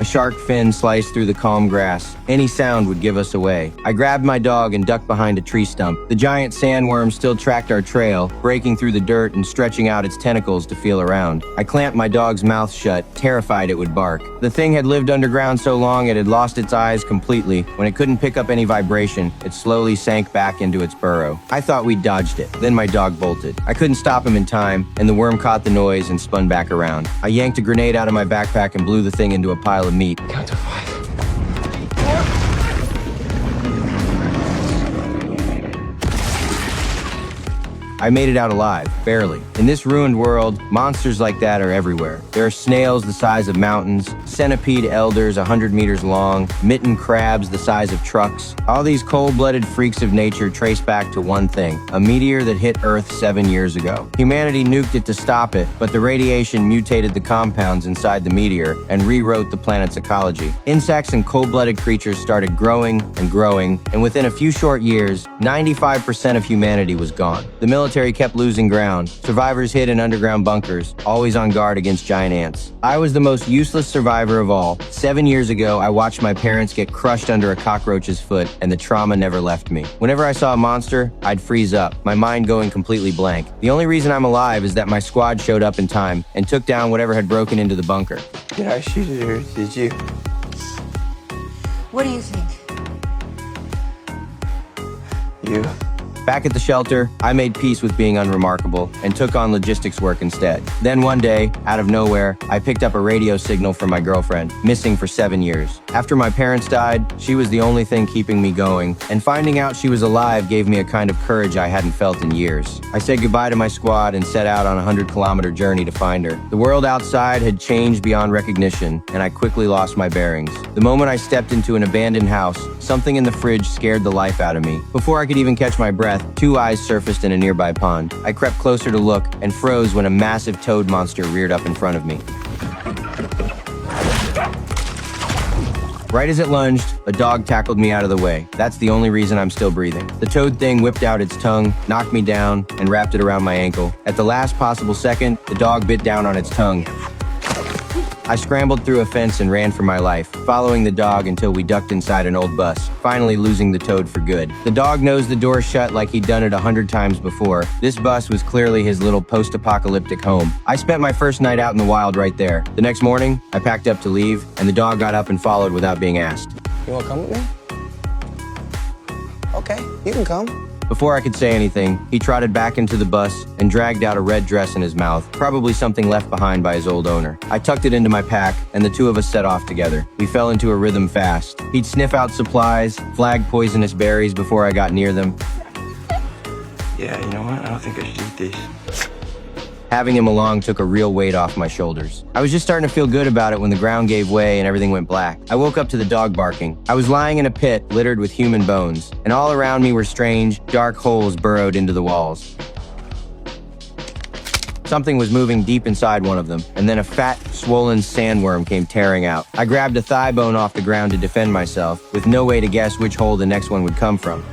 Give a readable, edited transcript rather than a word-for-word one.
A shark fin sliced through the calm grass. Any sound would give us away. I grabbed my dog and ducked behind a tree stump. The giant sandworm still tracked our trail, breaking through the dirt and stretching out its tentacles to feel around. I clamped my dog's mouth shut, terrified it would bark. The thing had lived underground so long it had lost its eyes completely. When it couldn't pick up any vibration, it slowly sank back into its burrow. I thought we'd dodged it. Then my dog bolted. I couldn't stop him in time, and the worm caught the noise and spun back around. I yanked a grenade out of my backpack and blew the thing into a pile of meat. Count to 5. I made it out alive, barely. In this ruined world, monsters like that are everywhere. There are snails the size of mountains, centipede elders 100 meters long, mitten crabs the size of trucks. All these cold-blooded freaks of nature trace back to one thing, a meteor that hit Earth 7 years ago. Humanity nuked it to stop it, but the radiation mutated the compounds inside the meteor and rewrote the planet's ecology. Insects and cold-blooded creatures started growing, and within a few short years, 95% of humanity was gone. The military kept losing ground. Survivors hid in underground bunkers, always on guard against giant ants. I was the most useless survivor of all. 7 years ago, I watched my parents get crushed under a cockroach's foot, and the trauma never left me. Whenever I saw a monster, I'd freeze up, my mind going completely blank. The only reason I'm alive is that my squad showed up in time and took down whatever had broken into the bunker. Did I shoot it or did you? What do you think? You. Back at the shelter, I made peace with being unremarkable and took on logistics work instead. Then one day, out of nowhere, I picked up a radio signal from my girlfriend, missing for 7 years. After my parents died, she was the only thing keeping me going, and finding out she was alive gave me a kind of courage I hadn't felt in years. I said goodbye to my squad and set out on a 100-kilometer journey to find her. The world outside had changed beyond recognition, and I quickly lost my bearings. The moment I stepped into an abandoned house, something in the fridge scared the life out of me. Before I could even catch my breath, 2 eyes surfaced in a nearby pond. I crept closer to look and froze when a massive toad monster reared up in front of me. Right as it lunged, a dog tackled me out of the way. That's the only reason I'm still breathing. The toad thing whipped out its tongue, knocked me down, and wrapped it around my ankle. At the last possible second, the dog bit down on its tongue. I scrambled through a fence and ran for my life, following the dog until we ducked inside an old bus, finally losing the toad for good. The dog nosed the door shut like he'd done it 100 times before. This bus was clearly his little post-apocalyptic home. I spent my first night out in the wild right there. The next morning, I packed up to leave, and the dog got up and followed without being asked. You wanna come with me? Okay, you can come. Before I could say anything, he trotted back into the bus and dragged out a red dress in his mouth, probably something left behind by his old owner. I tucked it into my pack, and the two of us set off together. We fell into a rhythm fast. He'd sniff out supplies, flag poisonous berries before I got near them. Yeah, you know what? I don't think I should eat these. Having him along took a real weight off my shoulders. I was just starting to feel good about it when the ground gave way and everything went black. I woke up to the dog barking. I was lying in a pit littered with human bones, and all around me were strange, dark holes burrowed into the walls. Something was moving deep inside one of them, and then a fat, swollen sandworm came tearing out. I grabbed a thigh bone off the ground to defend myself, with no way to guess which hole the next one would come from.